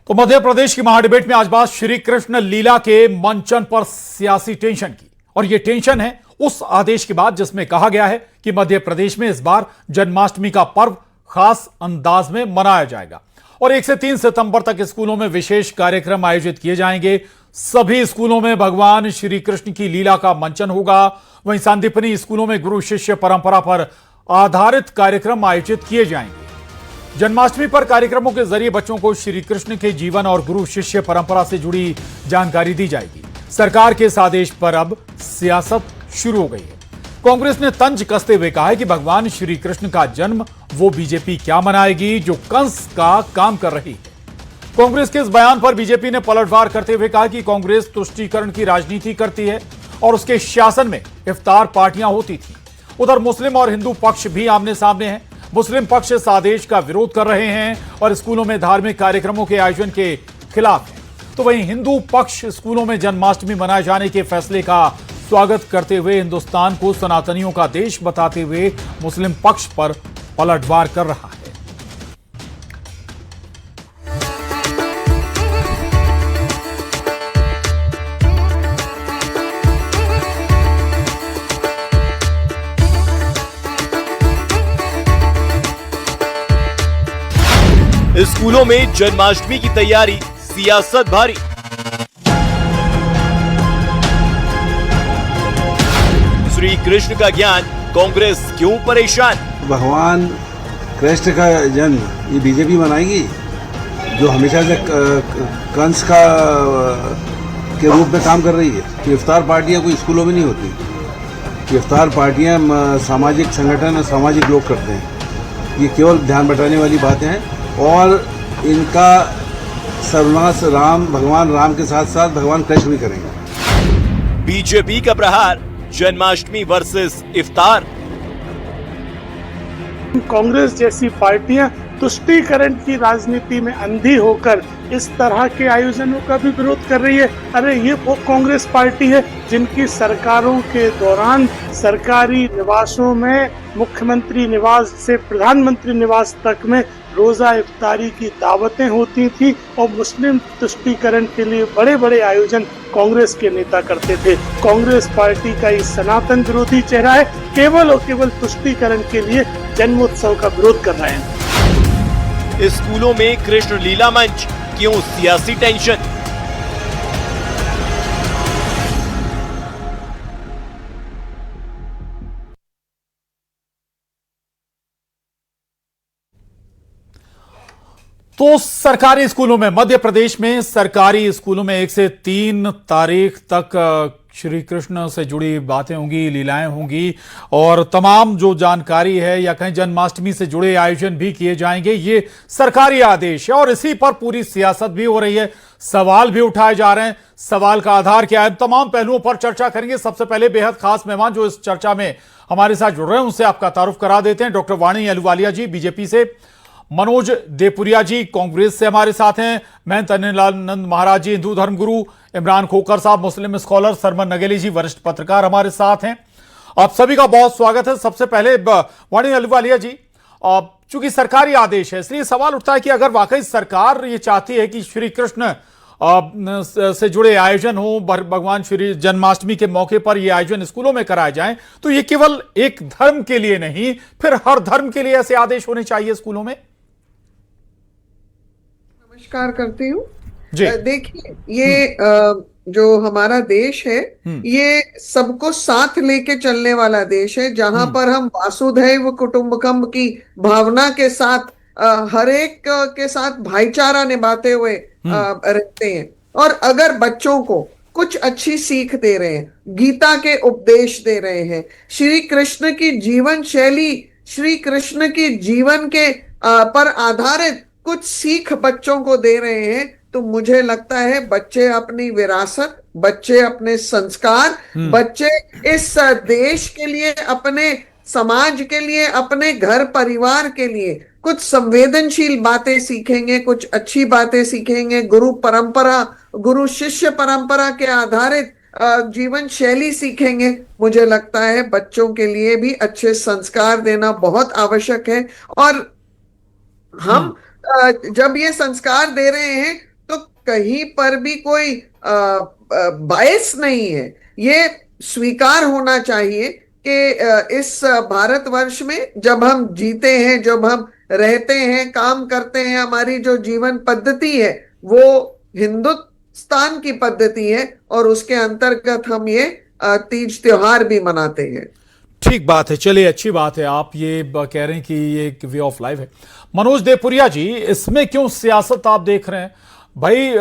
तो मध्य प्रदेश की महाडिबेट में आज बात श्री कृष्ण लीला के मंचन पर सियासी टेंशन की, और यह टेंशन है उस आदेश के बाद जिसमें कहा गया है कि मध्य प्रदेश में इस बार जन्माष्टमी का पर्व खास अंदाज में मनाया जाएगा और 1 से 3 सितंबर तक स्कूलों में विशेष कार्यक्रम आयोजित किए जाएंगे। सभी स्कूलों में भगवान श्री कृष्ण की लीला का मंचन होगा। वहीं सांदीपनी स्कूलों में गुरु शिष्य परंपरा पर आधारित कार्यक्रम आयोजित किए जाएंगे। जन्माष्टमी पर कार्यक्रमों के जरिए बच्चों को श्री कृष्ण के जीवन और गुरु शिष्य परंपरा से जुड़ी जानकारी दी जाएगी। सरकार के इस आदेश पर अब सियासत शुरू हो गई है। कांग्रेस ने तंज कसते हुए कहा है कि भगवान श्री कृष्ण का जन्म वो बीजेपी क्या मनाएगी जो कंस का काम कर रही है। कांग्रेस के इस बयान पर बीजेपी ने पलटवार करते हुए कहा कि कांग्रेस तुष्टीकरण की राजनीति करती है और उसके शासन में इफ्तार पार्टियां होती थी। उधर मुस्लिम और हिंदू पक्ष भी आमने सामने हैं। मुस्लिम पक्ष इस आदेश का विरोध कर रहे हैं और स्कूलों में धार्मिक कार्यक्रमों के आयोजन के खिलाफ है। तो वहीं हिंदू पक्ष स्कूलों में जन्माष्टमी मनाए जाने के फैसले का स्वागत करते हुए हिंदुस्तान को सनातनियों का देश बताते हुए मुस्लिम पक्ष पर पलटवार कर रहा है। स्कूलों में जन्माष्टमी की तैयारी, सियासत भारी। श्री कृष्ण का ज्ञान, कांग्रेस क्यों परेशान? भगवान कृष्ण का जन्म ये बीजेपी मनाएगी जो हमेशा से कंस का के रूप में काम कर रही है। इफ्तार पार्टियां कोई स्कूलों में नहीं होती। इफ्तार पार्टियां सामाजिक संगठन और सामाजिक लोग करते हैं। ये केवल ध्यान बटाने वाली बातें हैं और इनका सर्वनाश भगवान राम के साथ साथ भगवान कृष्ण भी करेंगे। बीजेपी का प्रहार, जन्माष्टमी वर्सेस इफ्तार। कांग्रेस जैसी पार्टियां तुष्टीकरण की राजनीति में अंधी होकर इस तरह के आयोजनों का भी विरोध कर रही है। अरे ये वो कांग्रेस पार्टी है जिनकी सरकारों के दौरान सरकारी निवासों में, मुख्यमंत्री निवास से प्रधानमंत्री निवास तक में रोजा इफ्तारी की दावतें होती थी और मुस्लिम तुष्टीकरण के लिए बड़े बड़े आयोजन कांग्रेस के नेता करते थे। कांग्रेस पार्टी का ये सनातन विरोधी चेहरा है, केवल और केवल तुष्टीकरण के लिए जन्मोत्सव का विरोध कर रहे हैं। स्कूलों में कृष्ण लीला मंच, क्यों सियासी टेंशन? तो सरकारी स्कूलों में, मध्य प्रदेश में सरकारी स्कूलों में 1 से 3 तारीख तक श्री कृष्ण से जुड़ी बातें होंगी, लीलाएं होंगी और तमाम जो जानकारी है या कहीं जन्माष्टमी से जुड़े आयोजन भी किए जाएंगे। ये सरकारी आदेश है और इसी पर पूरी सियासत भी हो रही है। सवाल भी उठाए जा रहे हैं। सवाल का आधार क्या है, तमाम पहलुओं पर चर्चा करेंगे। सबसे पहले बेहद खास मेहमान जो इस चर्चा में हमारे साथ जुड़ रहे हैं उनसे आपका तारुफ करा देते हैं। डॉक्टर वाणी अहलुवालिया जी बीजेपी से, मनोज देपुरिया जी कांग्रेस से हमारे साथ हैं, महंत अनिलानंद महाराज जी हिंदू धर्म गुरु, इमरान खोकर साहब मुस्लिम स्कॉलर, सरमन नगेली जी वरिष्ठ पत्रकार हमारे साथ हैं। आप सभी का बहुत स्वागत है। सबसे पहले वाणी अहलुवालिया जी, चूंकि सरकारी आदेश है इसलिए सवाल उठता है कि अगर वाकई सरकार ये चाहती है कि श्री कृष्ण से जुड़े आयोजन हो, भगवान श्री जन्माष्टमी के मौके पर ये आयोजन स्कूलों में कराए जाएं, तो ये केवल एक धर्म के लिए नहीं, फिर हर धर्म के लिए ऐसे आदेश होने चाहिए स्कूलों में। नमस्कार करती हूँ। देखिए ये जो हमारा देश है ये सबको साथ लेके चलने वाला देश है, जहां पर हम वासुधैव कुटुंबकम की भावना के साथ हर एक के साथ भाईचारा निभाते हुए रहते हैं। और अगर बच्चों को कुछ अच्छी सीख दे रहे हैं, गीता के उपदेश दे रहे हैं, श्री कृष्ण की जीवन शैली, श्री कृष्ण की जीवन के पर आधारित कुछ सीख बच्चों को दे रहे हैं, तो मुझे लगता है बच्चे अपनी विरासत, बच्चे अपने संस्कार, बच्चे इस देश के लिए, अपने समाज के लिए, अपने घर परिवार के लिए कुछ संवेदनशील बातें सीखेंगे, कुछ अच्छी बातें सीखेंगे, गुरु परंपरा, गुरु शिष्य परंपरा के आधारित जीवन शैली सीखेंगे। मुझे लगता है बच्चों के लिए भी अच्छे संस्कार देना बहुत आवश्यक है। और हम जब ये संस्कार दे रहे हैं कहीं पर भी कोई बायस नहीं है। ये स्वीकार होना चाहिए कि इस भारतवर्ष में जब हम जीते हैं, जब हम रहते हैं, काम करते हैं, हमारी जो जीवन पद्धति है वो हिंदुस्तान की पद्धति है और उसके अंतर्गत हम ये तीज त्योहार भी मनाते हैं। ठीक बात है, चलिए अच्छी बात है। आप ये कह रहे हैं कि ये एक वे ऑफ लाइफ है। मनोज देवपुरिया जी, इसमें क्यों सियासत आप देख रहे हैं भाई?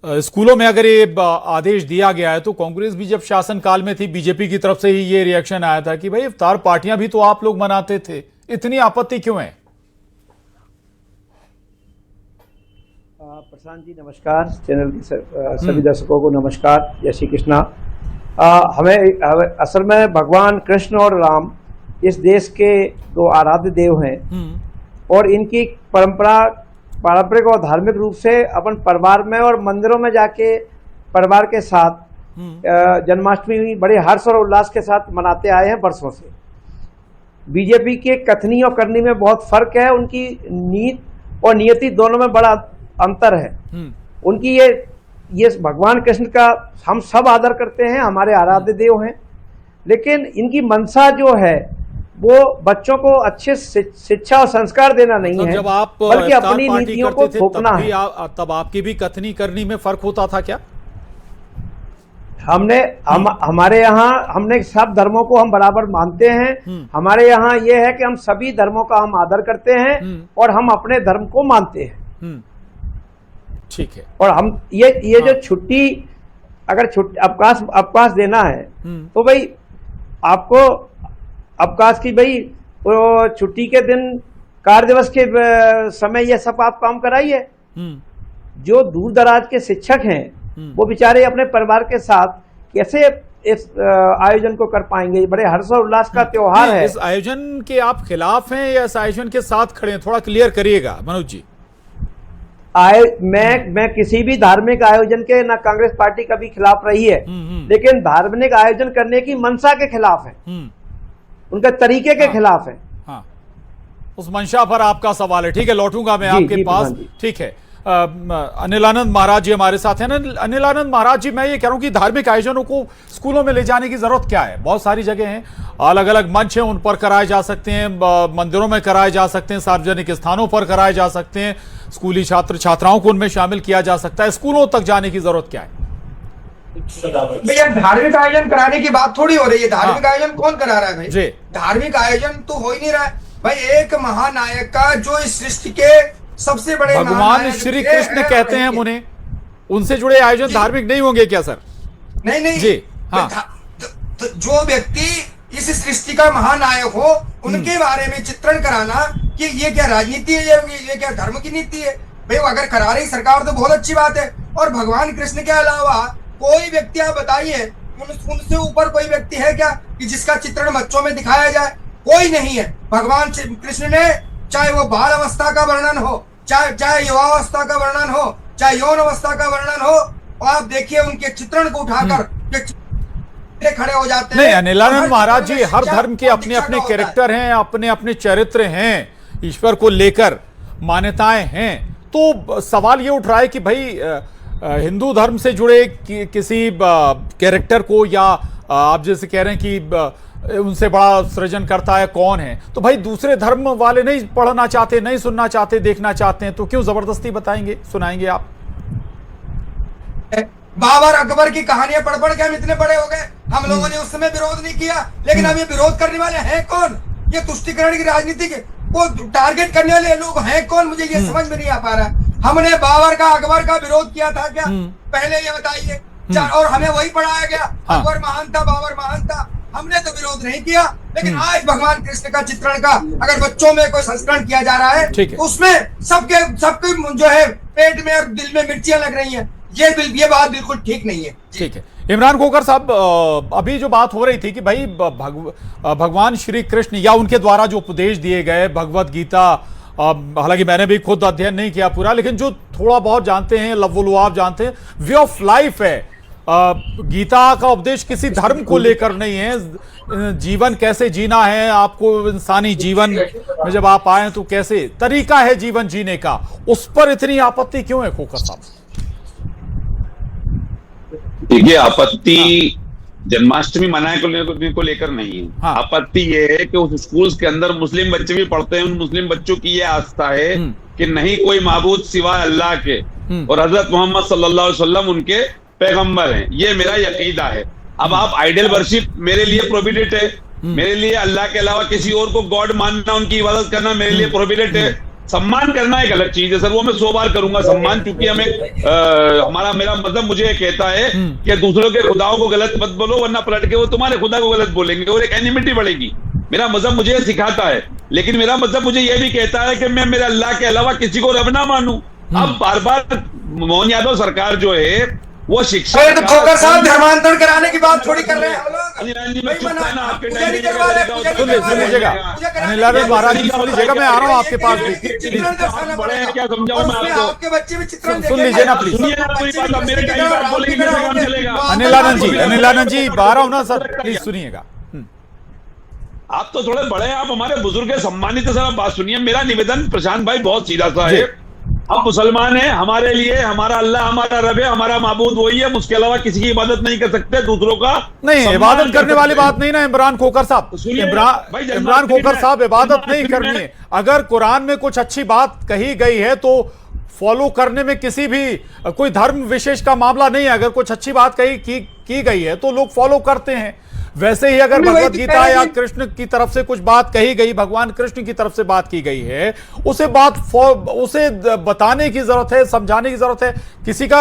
स्कूलों में अगर ये आदेश दिया गया है तो कांग्रेस भी जब शासनकाल में थी, बीजेपी की तरफ से ही ये रिएक्शन आया था कि भाई इफ्तार पार्टियां भी तो आप लोग मनाते थे, इतनी आपत्ति क्यों है? प्रशांत जी नमस्कार, चैनल के सभी दर्शकों को नमस्कार, जय श्री कृष्णा। हमें असल में भगवान कृष्ण और राम इस देश के दो आराध्य देव हैं और इनकी पारंपरिक और धार्मिक रूप से अपन परिवार में और मंदिरों में जाके परिवार के साथ जन्माष्टमी बड़े हर्ष और उल्लास के साथ मनाते आए हैं वर्षों से। बीजेपी के कथनी और करनी में बहुत फर्क है, उनकी नीति और नियति दोनों में बड़ा अंतर है। उनकी ये भगवान कृष्ण का हम सब आदर करते हैं, हमारे आराध्य देव हैं, लेकिन इनकी मंशा जो है वो बच्चों को अच्छे शिक्षा और संस्कार देना नहीं है, जब आप बल्कि अपनी नीतियों को थोपना है। तब आपकी भी कथनी करनी में फर्क होता था क्या? हमारे यहाँ हमने सब धर्मों को हम बराबर मानते हैं। हमारे यहाँ ये है कि हम सभी धर्मों का हम आदर करते हैं और हम अपने धर्म को मानते हैं। ठीक है। और हम ये जो छुट्टी, अगर अवकाश देना है तो भाई आपको अवकाश की भाई छुट्टी के दिन, कार्य दिवस के समय ये सब आप काम कराइए। जो दूर दराज के शिक्षक हैं वो बेचारे अपने परिवार के साथ कैसे इस आयोजन को कर पाएंगे? बड़े हर्ष और उल्लास का त्योहार है। इस आयोजन के आप खिलाफ हैं या इस आयोजन के साथ खड़े हैं? थोड़ा क्लियर करिएगा मनोज जी। मैं किसी भी धार्मिक आयोजन के, ना कांग्रेस पार्टी कभी खिलाफ रही है, लेकिन धार्मिक आयोजन करने की मंशा के खिलाफ है, उनके तरीके के खिलाफ है। हाँ, उस मंशा पर आपका सवाल है। ठीक है, लौटूंगा मैं आपके पास। ठीक है, अनिलानंद महाराज जी हमारे साथ हैं। अनिलानंद महाराज जी, मैं ये कह रहा हूं कि धार्मिक आयोजनों को स्कूलों में ले जाने की जरूरत क्या है? बहुत सारी जगह हैं, अलग अलग मंच हैं, उन पर कराए जा सकते हैं, मंदिरों में कराए जा सकते हैं, सार्वजनिक स्थानों पर कराए जा सकते हैं, स्कूली छात्र छात्राओं को उनमें शामिल किया जा सकता है। स्कूलों तक जाने की जरूरत क्या है? भैया धार्मिक आयोजन कराने की बात थोड़ी हो रही है। धार्मिक आयोजन कौन करा रहा है भाई? जी, धार्मिक आयोजन तो हो ही नहीं रहा है भाई। एक महानायक का, जो इस सृष्टि के सबसे बड़े भगवान श्री कृष्ण कहते हैं उन्हें, उनसे जुड़े आयोजन धार्मिक नहीं होंगे क्या सर? नहीं जी, हाँ। जो व्यक्ति इस सृष्टि का महानायक हो, उनके बारे में चित्रण कराना कि ये क्या राजनीति है, ये क्या धर्म की नीति है भाई? अगर करा रही सरकार तो बहुत अच्छी बात है। और भगवान कृष्ण के अलावा कोई व्यक्ति आप बताइए, उनसे ऊपर कोई व्यक्ति है क्या कि जिसका चित्रण बच्चों में दिखाया जाए? कोई नहीं है। भगवान कृष्ण ने, चाहे वो बाल अवस्था का वर्णन हो, चाहे युवावस्था का वर्णन हो, चाहे यौन अवस्था का वर्णन हो, और आप देखिए उनके चित्रण को उठाकर खड़े हो जाते हैं। नहीं, अनिलानंद महाराज जी, हर धर्म के अपने अपने कैरेक्टर हैं, अपने अपने चरित्र हैं, ईश्वर को लेकर मान्यताएं हैं। तो सवाल ये उठ रहा है कि भाई हिंदू धर्म से जुड़े किसी कैरेक्टर को, या आप जैसे कह रहे हैं कि उनसे बड़ा सृजन करता है कौन है, तो भाई दूसरे धर्म वाले नहीं पढ़ना चाहते, नहीं सुनना चाहते, देखना चाहते हैं, तो क्यों जबरदस्ती बताएंगे, सुनाएंगे आप? बाबर अकबर की कहानियां पढ़ पढ़ के हम इतने बड़े हो गए। हम लोगों ने उस समय विरोध नहीं किया, लेकिन अब ये विरोध करने वाले हैं कौन? ये तुष्टिकरण की राजनीति के वो टारगेट करने वाले लोग हैं कौन? मुझे ये समझ में नहीं आ पा रहा है। हमने बाबर का, अकबर का विरोध किया था क्या? पहले ये बताइए। और हमें वही पढ़ाया गया, अकबर महान था, बाबर महान था। हमने तो विरोध नहीं किया, लेकिन आज भगवान कृष्ण का चित्रण का अगर बच्चों में कोई संस्करण किया जा रहा है, उसमें सबके जो है पेट में और दिल में मिर्चियां लग रही हैं। ये बात बिल्कुल ठीक नहीं है। ठीक है, इमरान खोखर साहब, अभी जो बात हो रही थी कि भाई भगवान श्री कृष्ण या उनके द्वारा जो उपदेश दिए गए, भगवत गीता, हालांकि मैंने भी खुद अध्ययन नहीं किया पूरा, लेकिन जो थोड़ा बहुत जानते हैं, लव्वलुआब जानते हैं, वे ऑफ लाइफ है। गीता का उपदेश किसी धर्म को लेकर नहीं है, जीवन कैसे जीना है, आपको इंसानी जीवन में जब आप आए तो कैसे तरीका है जीवन जीने का, उस पर इतनी आपत्ति क्यों है खोखर साहब? देखिए, आपत्ति जन्माष्टमी मनाने को लेकर नहीं है। हाँ। आपत्ति ये है कि उस स्कूल्स के अंदर मुस्लिम बच्चे भी पढ़ते हैं, उन मुस्लिम बच्चों की ये आस्था है कि नहीं कोई माबूद सिवाय अल्लाह के और हजरत मोहम्मद सल्लल्लाहु अलैहि वसल्लम उनके पैगंबर हैं, ये मेरा यकीदा है। अब आप आइडल वर्शिप मेरे लिए प्रोहिबिटेड है, मेरे लिए अल्लाह के अलावा किसी और को गॉड मानना, उनकी इबादत करना मेरे लिए प्रोहिबिटेड है। सम्मान करना एक अलग चीज है सर, वो मैं 100 बार करूंगा सम्मान, क्योंकि हमें मेरा मजहब मुझे कहता है कि दूसरों के खुदाओं को गलत मत बोलो, वरना पलट के वो तुम्हारे खुदा को गलत बोलेंगे और एक एनिमिटी बढ़ेगी। मेरा मजहब मुझे सिखाता है, लेकिन मेरा मजहब मुझे यह भी कहता है कि मैं मेरे अल्लाह के अलावा किसी को रब ना मानूं। अब बार बार मोहन यादव सरकार जो है वो शिक्षा तो खोकर साहब धर्मांतरण कराने की बात थोड़ी कर रहे हैं हम लोग। सुन लीजिएगा अनिल महाराज जी, सुन लीजिएगा, मैं आ रहा हूँ आपके पास भी। क्या समझाऊं मैं आपको? आपके बच्चे भी चित्रण सुन लीजिए ना प्लीज। अनिल जी आ रहा हूँ ना सर, प्लीज सुनिएगा। आप तो थोड़े बड़े हैं, आप हमारे बुजुर्ग हैं, सम्मानित है सर, आप बात सुनिए। मेरा निवेदन प्रशांत भाई बहुत सीधा सा है, हम मुसलमान हैं, हमारे लिए हमारा अल्लाह हमारा रब है, हमारा माबूद वही है, उसके अलावा किसी की इबादत नहीं कर सकते, दूसरों का नहीं इबादत करने वाली बात नहीं ना इमरान खोखर साहब। इमरान खोखर साहब, इबादत नहीं करनी है। अगर कुरान में कुछ अच्छी बात कही गई है तो फॉलो करने में किसी भी कोई धर्म विशेष का मामला नहीं है। अगर कुछ अच्छी बात की गई है तो लोग फॉलो करते हैं। वैसे ही अगर भगवत गीता या कृष्ण की तरफ से कुछ बात कही गई, भगवान कृष्ण की तरफ से बात की गई है, उसे बताने की जरूरत है, समझाने की जरूरत है। किसी का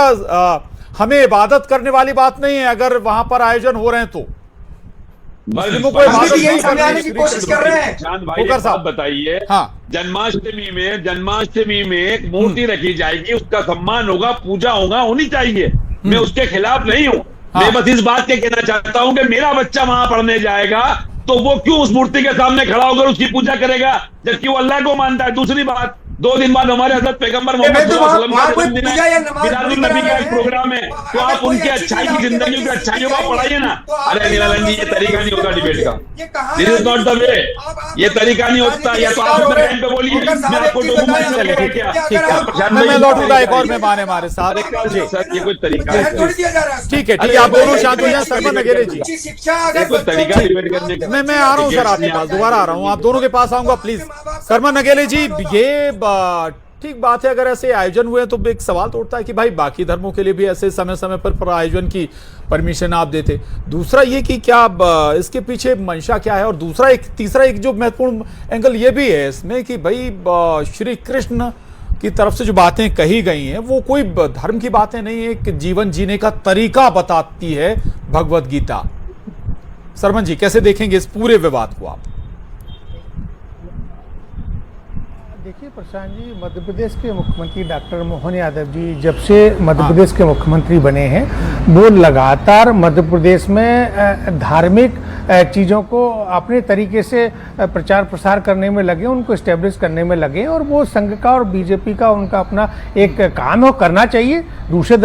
हमें इबादत करने वाली बात नहीं है। अगर वहां पर आयोजन हो रहे हैं तो मुस्लिमों को समझाने की कोशिश कर रहे हैं। साहब बताइए, हाँ, जन्माष्टमी में एक मूर्ति रखी जाएगी, उसका सम्मान होगा, पूजा होनी चाहिए। मैं उसके खिलाफ नहीं हूँ। हाँ। मैं बस इस बात के कहना चाहता हूं कि मेरा बच्चा वहां पढ़ने जाएगा तो वो क्यों उस मूर्ति के सामने खड़ा होकर उसकी पूजा करेगा, जबकि वो अल्लाह को मानता है। दूसरी बात, 2 दिन बाद हमारे हजरत पैगंबर मोहम्मद नबी का एक प्रोग्राम है, तो आप उनकी अच्छाई की जिंदगी की अच्छाइयों का पढ़ाइए ना। अरे नीलानंद जी, ये तरीका नहीं होता डिबेट का, this is not the way, ये तरीका नहीं होता। या तो आप अपने टाइम पे बोलिए, मैं आपको डॉक्यूमेंट चलेगा क्या? मैं लौटूंगा एक और मेहमान है हमारे साथ। सर, ये कोई तरीका है? ठीक है, ठीक है, आप दोनों शांत हो जाए। शर्मा नगेरे जी, कोई तरीका डिबेट करने का? मैं आ रहा हूँ सर आपके पास, दोबारा आ रहा हूँ, आप दोनों के पास आऊंगा प्लीज। शर्मा नगेरे जी, ये ठीक बात है, अगर ऐसे आयोजन हुए तो एक सवाल तो उठता है कि भाई बाकी धर्मों के लिए भी ऐसे समय समय पर आयोजन की परमिशन आप देते। दूसरा ये कि क्या इसके पीछे मंशा क्या है, और तीसरा एक जो महत्वपूर्ण एंगल ये भी है इसमें कि भाई श्री कृष्ण की तरफ से जो बातें कही गई हैं वो कोई धर्म की बातें नहीं है, कि जीवन जीने का तरीका बताती है भगवत गीता। सरमन जी, कैसे देखेंगे इस पूरे विवाद को आप? देखिए प्रशांत जी, मध्य प्रदेश के मुख्यमंत्री डॉक्टर मोहन यादव जी जब से मध्य प्रदेश के मुख्यमंत्री बने हैं, वो लगातार मध्य प्रदेश में धार्मिक चीज़ों को अपने तरीके से प्रचार प्रसार करने में लगे, उनको इस्टेब्लिश करने में लगे। और वो संघ का और बीजेपी का उनका अपना एक काम है, करना चाहिए। दूसरे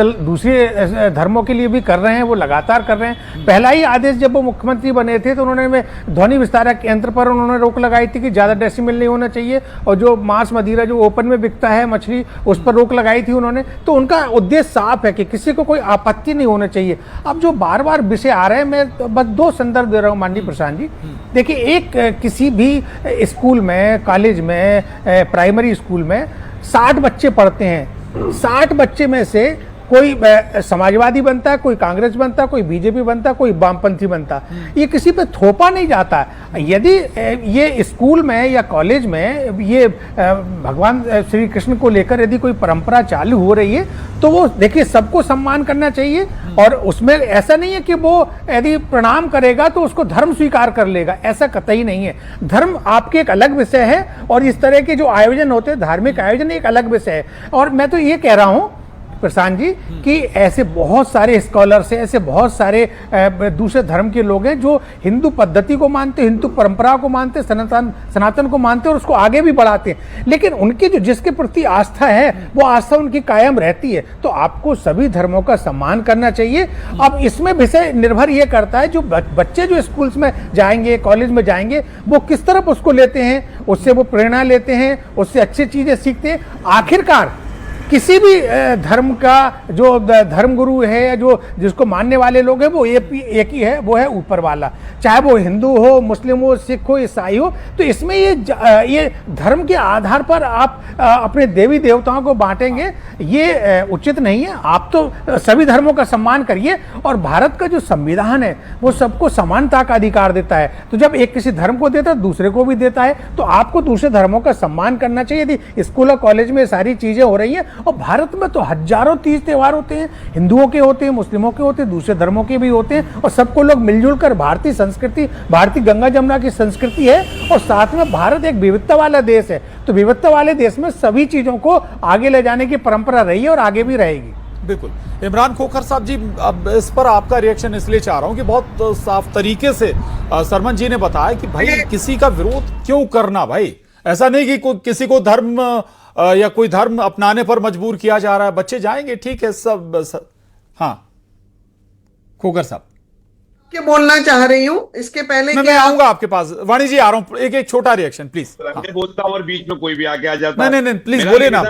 धर्मों के लिए भी कर रहे हैं, वो लगातार कर रहे हैं। पहला ही आदेश जब वो मुख्यमंत्री बने थे तो उन्होंने ध्वनि विस्तारक यंत्र पर उन्होंने रोक लगाई थी कि ज़्यादा डेसिबल नहीं होना चाहिए, और जो मांस मदिरा जो ओपन में बिकता है मछली, उस पर रोक लगाई थी उन्होंने। तो उनका उद्देश्य साफ है कि किसी को कोई आपत्ति नहीं होना चाहिए। अब जो बार बार विषय आ रहे हैं, मैं बस 2 संदर्भ दे रहा हूँ माननीय प्रशांत जी। देखिए, एक किसी भी स्कूल में, कॉलेज में, प्राइमरी स्कूल में 60 बच्चे पढ़ते हैं। 60 बच्चे में से कोई समाजवादी बनता है, कोई कांग्रेस बनता है, कोई बीजेपी बनता है, कोई वामपंथी बनता है। ये किसी पे थोपा नहीं जाता है। यदि ये स्कूल में या कॉलेज में ये भगवान श्री कृष्ण को लेकर यदि कोई परंपरा चालू हो रही है तो वो देखिए सबको सम्मान करना चाहिए। और उसमें ऐसा नहीं है कि वो यदि प्रणाम करेगा तो उसको धर्म स्वीकार कर लेगा, ऐसा कतई नहीं है। धर्म आपके एक अलग विषय है और इस तरह के जो आयोजन होते हैं, धार्मिक आयोजन, एक अलग विषय है। और मैं तो ये कह रहा हूँ प्रशांत जी कि ऐसे बहुत सारे स्कॉलर्स हैं, ऐसे बहुत सारे दूसरे धर्म के लोग हैं जो हिंदू पद्धति को मानते, हिंदू परंपरा को मानते, सनातन को मानते और उसको आगे भी बढ़ाते हैं। लेकिन उनकी जो जिसके प्रति आस्था है वो आस्था उनकी कायम रहती है। तो आपको सभी धर्मों का सम्मान करना चाहिए। अब इसमें विषय निर्भर ये करता है जो बच्चे जो स्कूल्स में जाएंगे, कॉलेज में जाएंगे, वो किस तरफ उसको लेते हैं, उससे वो प्रेरणा लेते हैं, उससे अच्छी चीजें सीखते हैं। आखिरकार किसी भी धर्म का जो धर्मगुरु है या जो जिसको मानने वाले लोग हैं वो एक ही है, वो है ऊपर वाला। चाहे वो हिंदू हो, मुस्लिम हो, सिख हो, ईसाई हो। तो इसमें ये धर्म के आधार पर आप अपने देवी देवताओं को बांटेंगे, ये उचित नहीं है। आप तो सभी धर्मों का सम्मान करिए, और भारत का जो संविधान है वो सबको समानता का अधिकार देता है। तो जब एक किसी धर्म को देता है दूसरे को भी देता है, तो आपको दूसरे धर्मों का सम्मान करना चाहिए। यदि स्कूल और कॉलेज में सारी चीजें हो रही हैं, और भारत में तो हजारों तीज त्योहार होते हैं, हिंदुओं के होते हैं, मुस्लिमों के होते हैं, दूसरे धर्मों के भी होते हैं, और सबको लोग मिलजुल कर भारतीय संस्कृति, भारतीय गंगा जमुना की संस्कृति है। और साथ में भारत एक विविधता वाला देश है, तो विविधता वाले देश में सभी चीजों को आगे ले जाने की परंपरा रही है और आगे भी रहेगी। बिल्कुल। इमरान खोखर साहब जी, अब इस पर आपका रिएक्शन इसलिए चाह रहा हूं कि बहुत साफ तरीके से सरमन जी ने बताया कि भाई किसी का विरोध क्यों करना। भाई ऐसा नहीं कि किसी को धर्म या कोई धर्म अपनाने पर मजबूर किया जा रहा है। बच्चे जाएंगे, ठीक है, सब। हाँ खोखर साहब, क्या बोलना चाह रही हूँ इसके पहले मैं आऊंगा आपके पास। वाणी जी आ रहा हूँ, एक छोटा रिएक्शन प्लीज। मैं बोलता हूँ और बीच में कोई भी आके आ जाता है। नहीं प्लीज बोलिए ना।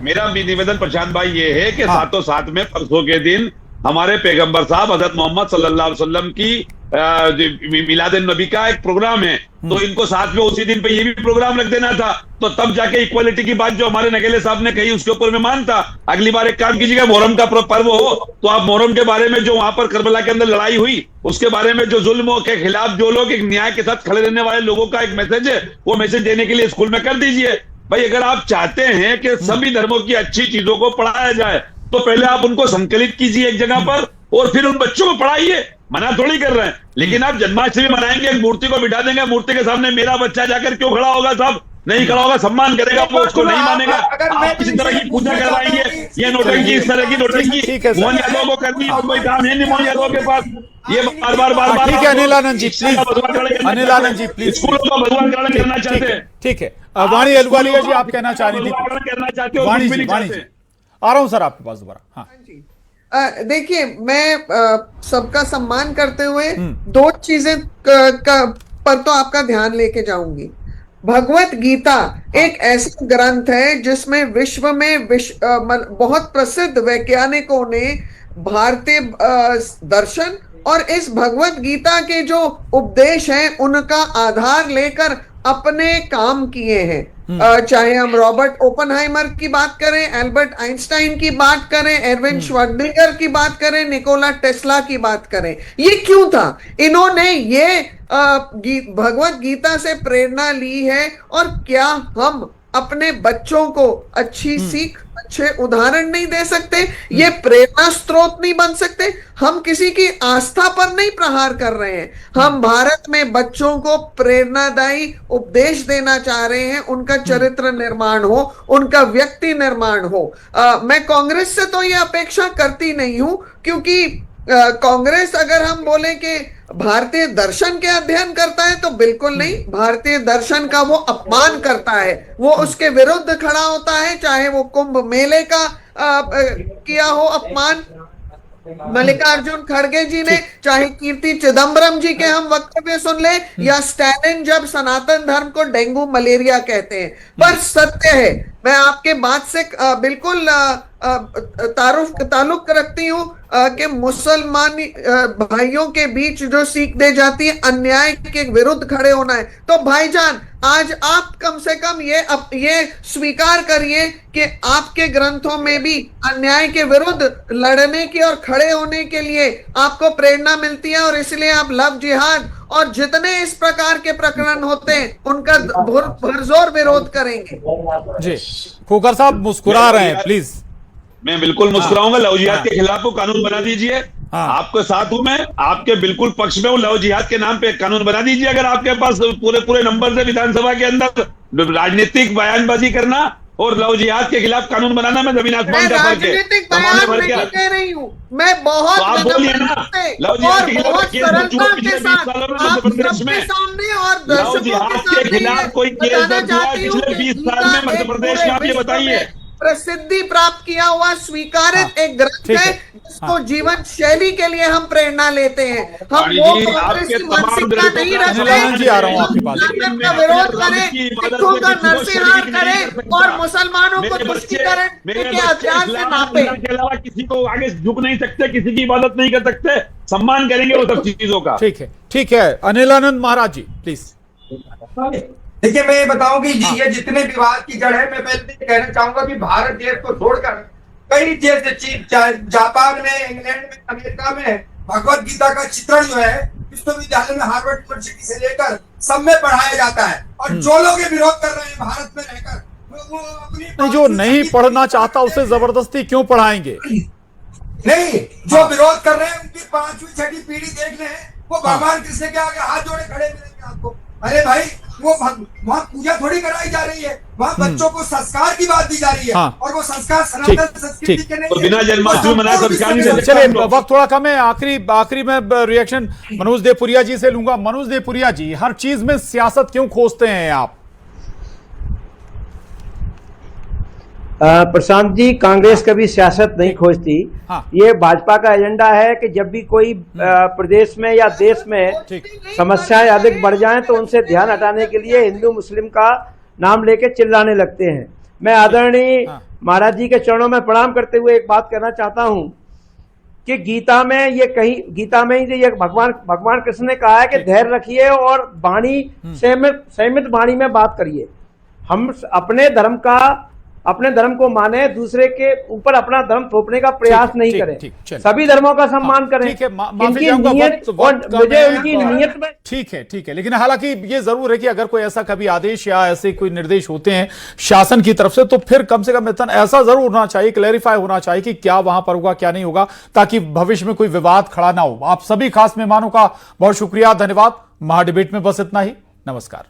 मेरा भी निवेदन प्रशांत भाई ये है कि साथों साथ में परसों के दिन हमारे पैगंबर साहब हजरत मोहम्मद सल्लल्लाहु अलैहि वसल्लम की मिलाद नबी का एक प्रोग्राम है, तो इनको साथ में उसी दिन पे ये भी प्रोग्राम रख देना था। तो तब जाके इक्वालिटी की बात जो हमारे नगेले साहब ने कही उसके ऊपर मैं मानता। अगली बार एक काम कीजिएगा, मोहर्रम का पर्व हो तो आप मोहर्रम के बारे में जो वहां पर करबला के अंदर लड़ाई हुई उसके बारे में जो जुल्म के खिलाफ जो लोग एक न्याय के साथ खड़े रहने वाले लोगों का एक मैसेज है, वो मैसेज देने के लिए स्कूल में कर दीजिए। भाई अगर आप चाहते हैं कि सभी धर्मों की अच्छी चीजों को पढ़ाया जाए तो पहले आप उनको संकलित कीजिए एक जगह पर और फिर उन बच्चों को पढ़ाइए। मना थोड़ी कर रहे हैं, लेकिन आप जन्माष्टमी मनाएंगे, एक मूर्ति को बिठा देंगे, मूर्ति के सामने मेरा बच्चा जाकर क्यों खड़ा होगा? साहब नहीं खड़ा होगा, सम्मान करेगा, वो उसको नहीं मानेगा। आप किसी तरह की पूजा करवाएंगे, ये नोटंकी, इस तरह की नोटंकी मोहन यादव को करनी और कोई काम है नहीं मोहन यादव के पास। ये बार ठीक है अनिल आनंद जी प्लीज, अनिल आनंद जी प्लीज, स्कूलों का भगवानकरण करना चाहते हैं। ठीक है वाणी अहलुवालिया जी, आप कहना चाह रही थी। करना चाहते हो, वाणी जी आ रहा हूं सर आपके पास दोबारा। हाँ देखिए, मैं सबका सम्मान करते हुए दो चीजें पर तो आपका ध्यान लेके जाऊंगी। भगवत गीता एक ऐसा ग्रंथ है जिसमें विश्व में बहुत प्रसिद्ध वैज्ञानिकों ने भारतीय दर्शन और इस भगवत गीता के जो उपदेश हैं उनका आधार लेकर अपने काम किए हैं। चाहे हम रॉबर्ट ओपनहाइमर की बात करें, एल्बर्ट आइंस्टाइन की बात करें, एरविन श्वार्डिंगर की बात करें, निकोला टेस्ला की बात करें, ये क्यों था? इन्होंने ये भगवत गीता से प्रेरणा ली है। और क्या हम अपने बच्चों को अच्छी सीख, अच्छे उदाहरण नहीं दे सकते? ये प्रेरणा स्रोत नहीं बन सकते? हम किसी की आस्था पर नहीं प्रहार कर रहे हैं, हम भारत में बच्चों को प्रेरणादायी उपदेश देना चाह रहे हैं, उनका चरित्र निर्माण हो, उनका व्यक्ति निर्माण हो। मैं कांग्रेस से तो ये अपेक्षा करती नहीं हूं, क्योंकि कांग्रेस अगर हम बोले कि भारतीय दर्शन के अध्ययन करता है तो बिल्कुल नहीं, भारतीय दर्शन का वो अपमान करता है, वो उसके विरुद्ध खड़ा होता है। चाहे वो कुंभ मेले का किया हो अपमान मल्लिकार्जुन खड़गे जी ने, चाहे कीर्ति चिदम्बरम जी के हम वक्तव्य सुन ले, या स्टैलिन जब सनातन धर्म को डेंगू मलेरिया कहते हैं। पर सत्य है, मैं आपके बात से बिल्कुल ताल्लुक रखती हूँ कि मुसलमान भाइयों के बीच जो सीख दे जाती है अन्याय के विरुद्ध खड़े होना है, तो भाईजान आज आप कम से कम ये स्वीकार करिए कि आपके ग्रंथों में भी अन्याय के विरुद्ध लड़ने की और खड़े होने के लिए आपको प्रेरणा मिलती है, और इसलिए आप लव जिहाद और जितने इस प्रकार के प्रकरण होते हैं उनका भरजोर विरोध करेंगे। जी खोखर साहब मुस्कुरा रहे हैं, प्लीज। मैं बिल्कुल मुस्कुराऊंगा। लव जिहाद के खिलाफ को कानून बना दीजिए। आपके साथ हूं मैं, आपके बिल्कुल पक्ष में हूं। लव जिहाद के नाम पे कानून बना दीजिए। अगर आपके पास पूरे नंबर से विधानसभा के अंदर राजनीतिक बयानबाजी करना और लव जिहाद के खिलाफ कानून बनाना, मैं जमीन आसमान का फर्क है। कह रही हूँ मैं बहुत लव जिहाद के खिलाफ कोई केस दर्ज हुआ पिछले 20 साल में मध्य प्रदेश में? आप ये बताइए प्रसिद्धि प्राप्त किया हुआ स्वीकारित एक ग्रंथ ठीक है है। जिसको जीवन शैली के लिए हम प्रेरणा लेते हैं। हम वाणी वो जी, कांग्रेस आपके की तमाम मानसिकता ग्रंथों नहीं का रखते अनिल जी, आ रहा हूं आपके पास। इस्लाम का विरोध करें, सिखों का नरसंहार करें और मुसलमानों को तुष्टीकरण के हथियार से नापे। के अलावा किसी को आगे झुक नहीं सकते, किसी की इबादत नहीं कर सकते, सम्मान करेंगे वो सब चीजों का। ठीक है अनिलानंद महाराज जी प्लीज। देखिए, मैं ये बताऊं कि ये जितने विवाद की जड़ है, मैं पहले ये कहना चाहूंगा कि भारत देश को छोड़कर कई देश, जापान में, इंग्लैंड में, अमेरिका में भगवत गीता का चित्रण जो है विश्वविद्यालय में, हार्वर्ड यूनिवर्सिटी से लेकर सब में पढ़ाया जाता है। और जो लोग ये विरोध कर रहे हैं भारत में रहकर, वो अपनी जो नहीं पढ़ना चाहता उसे जबरदस्ती क्यों पढ़ाएंगे? नहीं, जो विरोध कर रहे हैं उनकी 5वीं 6वीं पीढ़ी देख रहे हैं, वो भगवान कृष्ण के आगे हाथ जोड़े खड़े मिलेंगे आपको। अरे भाई, वो वहाँ पूजा थोड़ी कराई जा रही है, वहाँ बच्चों को संस्कार की बात दी जा रही है। और वो संस्कार सनातन संस्कृति के नहीं तो बिना जन्माष्टमी मनाए संस्कार नहीं दे। चलिए वक्त थोड़ा कम है, आखिरी में रिएक्शन मनोज देवपुरिया जी से लूंगा। मनोज देवपुरिया जी, हर चीज में सियासत क्यों खोजते हैं आप? प्रशांत जी, कांग्रेस कभी सियासत नहीं खोजती। ये भाजपा का एजेंडा है कि जब भी कोई प्रदेश में या देश में समस्याएं अधिक बढ़ जाएं तो उनसे ध्यान हटाने के लिए हिंदू मुस्लिम का नाम लेके चिल्लाने लगते हैं। मैं आदरणीय महाराज जी के चरणों में प्रणाम करते हुए एक बात कहना चाहता हूं कि गीता में ये भगवान कृष्ण ने कहा है कि धैर्य रखिए और वाणी संयमित वाणी में बात करिए। हम अपने धर्म को माने, दूसरे के ऊपर अपना धर्म थोपने का प्रयास नहीं करें। सभी धर्मों का सम्मान करें। इनकी नीयत में ठीक है। लेकिन हालांकि ये जरूर है कि अगर कोई ऐसा कभी आदेश या ऐसे कोई निर्देश होते हैं शासन की तरफ से, तो फिर कम से कम ऐसा जरूर होना चाहिए, क्लैरिफाई होना चाहिए कि क्या वहां पर होगा क्या नहीं होगा, ताकि भविष्य में कोई विवाद खड़ा ना हो। आप सभी खास मेहमानों का बहुत शुक्रिया, धन्यवाद। महाडिबेट में बस इतना ही। नमस्कार।